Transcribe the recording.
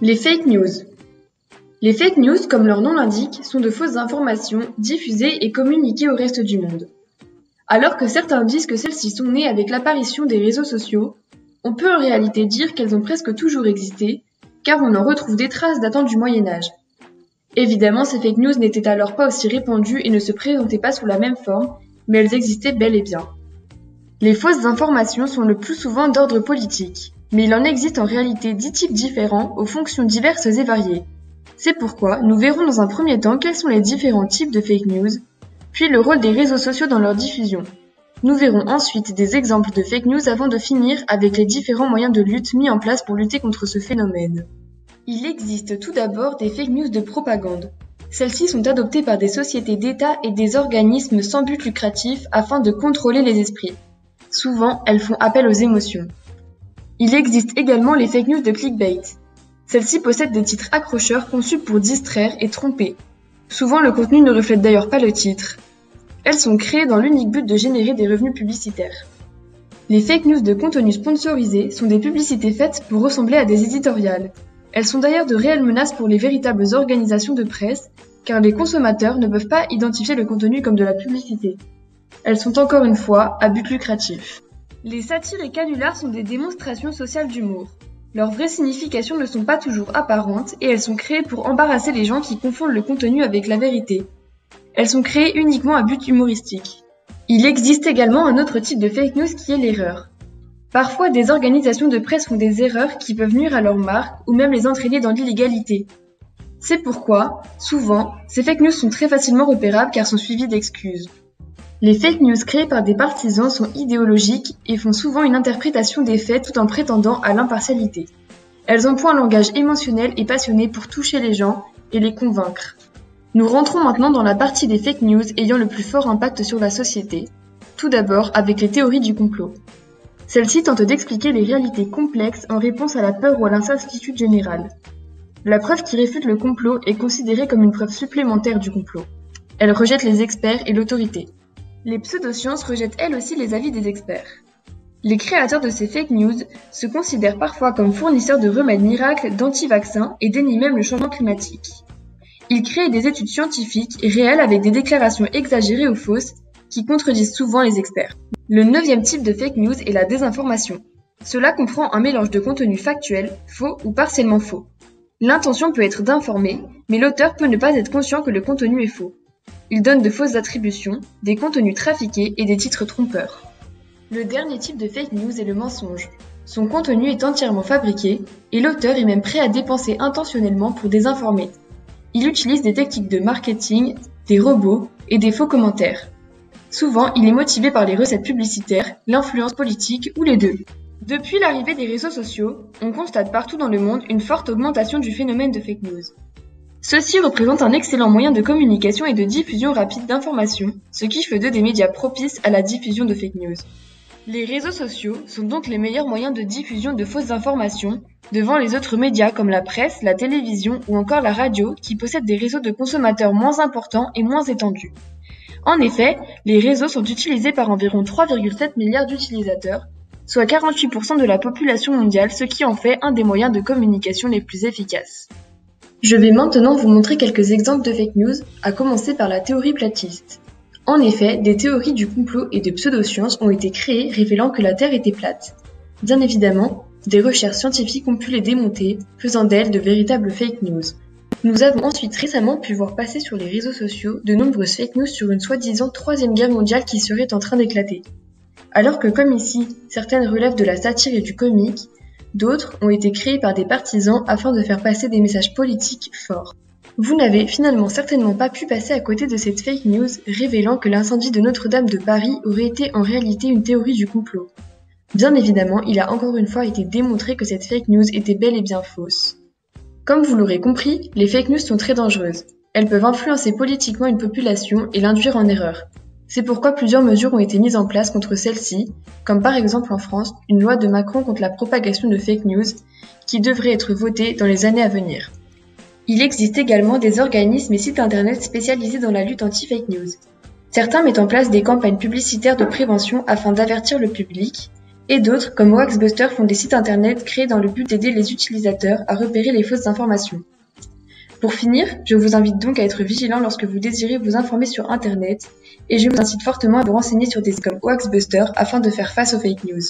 Les fake news. Les fake news, comme leur nom l'indique, sont de fausses informations diffusées et communiquées au reste du monde. Alors que certains disent que celles-ci sont nées avec l'apparition des réseaux sociaux, on peut en réalité dire qu'elles ont presque toujours existé, car on en retrouve des traces datant du Moyen-Âge. Évidemment, ces fake news n'étaient alors pas aussi répandues et ne se présentaient pas sous la même forme, mais elles existaient bel et bien. Les fausses informations sont le plus souvent d'ordre politique, mais il en existe en réalité 10 types différents aux fonctions diverses et variées. C'est pourquoi nous verrons dans un premier temps quels sont les différents types de fake news, puis le rôle des réseaux sociaux dans leur diffusion. Nous verrons ensuite des exemples de fake news avant de finir avec les différents moyens de lutte mis en place pour lutter contre ce phénomène. Il existe tout d'abord des fake news de propagande. Celles-ci sont adoptées par des sociétés d'État et des organismes sans but lucratif afin de contrôler les esprits. Souvent, elles font appel aux émotions. Il existe également les fake news de clickbait. Celles-ci possèdent des titres accrocheurs conçus pour distraire et tromper. Souvent, le contenu ne reflète d'ailleurs pas le titre. Elles sont créées dans l'unique but de générer des revenus publicitaires. Les fake news de contenu sponsorisé sont des publicités faites pour ressembler à des éditoriales. Elles sont d'ailleurs de réelles menaces pour les véritables organisations de presse, car les consommateurs ne peuvent pas identifier le contenu comme de la publicité. Elles sont encore une fois à but lucratif. Les satires et canulars sont des démonstrations sociales d'humour. Leurs vraies significations ne sont pas toujours apparentes et elles sont créées pour embarrasser les gens qui confondent le contenu avec la vérité. Elles sont créées uniquement à but humoristique. Il existe également un autre type de fake news qui est l'erreur. Parfois, des organisations de presse font des erreurs qui peuvent nuire à leur marque ou même les entraîner dans l'illégalité. C'est pourquoi, souvent, ces fake news sont très facilement repérables car sont suivies d'excuses. Les fake news créées par des partisans sont idéologiques et font souvent une interprétation des faits tout en prétendant à l'impartialité. Elles emploient un langage émotionnel et passionné pour toucher les gens et les convaincre. Nous rentrons maintenant dans la partie des fake news ayant le plus fort impact sur la société, tout d'abord avec les théories du complot. Celles-ci tentent d'expliquer les réalités complexes en réponse à la peur ou à l'incertitude générale. La preuve qui réfute le complot est considérée comme une preuve supplémentaire du complot. Elle rejette les experts et l'autorité. Les pseudosciences rejettent elles aussi les avis des experts. Les créateurs de ces fake news se considèrent parfois comme fournisseurs de remèdes miracles, d'anti-vaccins et dénient même le changement climatique. Ils créent des études scientifiques et réelles avec des déclarations exagérées ou fausses qui contredisent souvent les experts. Le 9e type de fake news est la désinformation. Cela comprend un mélange de contenus factuels, faux ou partiellement faux. L'intention peut être d'informer, mais l'auteur peut ne pas être conscient que le contenu est faux. Il donne de fausses attributions, des contenus trafiqués et des titres trompeurs. Le dernier type de fake news est le mensonge. Son contenu est entièrement fabriqué et l'auteur est même prêt à dépenser intentionnellement pour désinformer. Il utilise des techniques de marketing, des robots et des faux commentaires. Souvent, il est motivé par les recettes publicitaires, l'influence politique ou les deux. Depuis l'arrivée des réseaux sociaux, on constate partout dans le monde une forte augmentation du phénomène de fake news. Ceux-ci représentent un excellent moyen de communication et de diffusion rapide d'informations, ce qui fait d'eux des médias propices à la diffusion de fake news. Les réseaux sociaux sont donc les meilleurs moyens de diffusion de fausses informations devant les autres médias comme la presse, la télévision ou encore la radio qui possèdent des réseaux de consommateurs moins importants et moins étendus. En effet, les réseaux sont utilisés par environ 3,7 milliards d'utilisateurs, soit 48% de la population mondiale, ce qui en fait un des moyens de communication les plus efficaces. Je vais maintenant vous montrer quelques exemples de fake news, à commencer par la théorie platiste. En effet, des théories du complot et de pseudosciences ont été créées révélant que la Terre était plate. Bien évidemment, des recherches scientifiques ont pu les démonter, faisant d'elles de véritables fake news. Nous avons ensuite récemment pu voir passer sur les réseaux sociaux de nombreuses fake news sur une soi-disant troisième guerre mondiale qui serait en train d'éclater. Alors que comme ici, certaines relèvent de la satire et du comique, d'autres ont été créées par des partisans afin de faire passer des messages politiques forts. Vous n'avez finalement certainement pas pu passer à côté de cette fake news révélant que l'incendie de Notre-Dame de Paris aurait été en réalité une théorie du complot. Bien évidemment, il a encore une fois été démontré que cette fake news était bel et bien fausse. Comme vous l'aurez compris, les fake news sont très dangereuses. Elles peuvent influencer politiquement une population et l'induire en erreur. C'est pourquoi plusieurs mesures ont été mises en place contre celles-ci, comme par exemple en France, une loi de Macron contre la propagation de fake news qui devrait être votée dans les années à venir. Il existe également des organismes et sites internet spécialisés dans la lutte anti-fake news. Certains mettent en place des campagnes publicitaires de prévention afin d'avertir le public, Et d'autres, comme Waxbuster, font des sites internet créés dans le but d'aider les utilisateurs à repérer les fausses informations. Pour finir, je vous invite donc à être vigilant lorsque vous désirez vous informer sur internet, et je vous incite fortement à vous renseigner sur des sites comme Waxbuster afin de faire face aux fake news.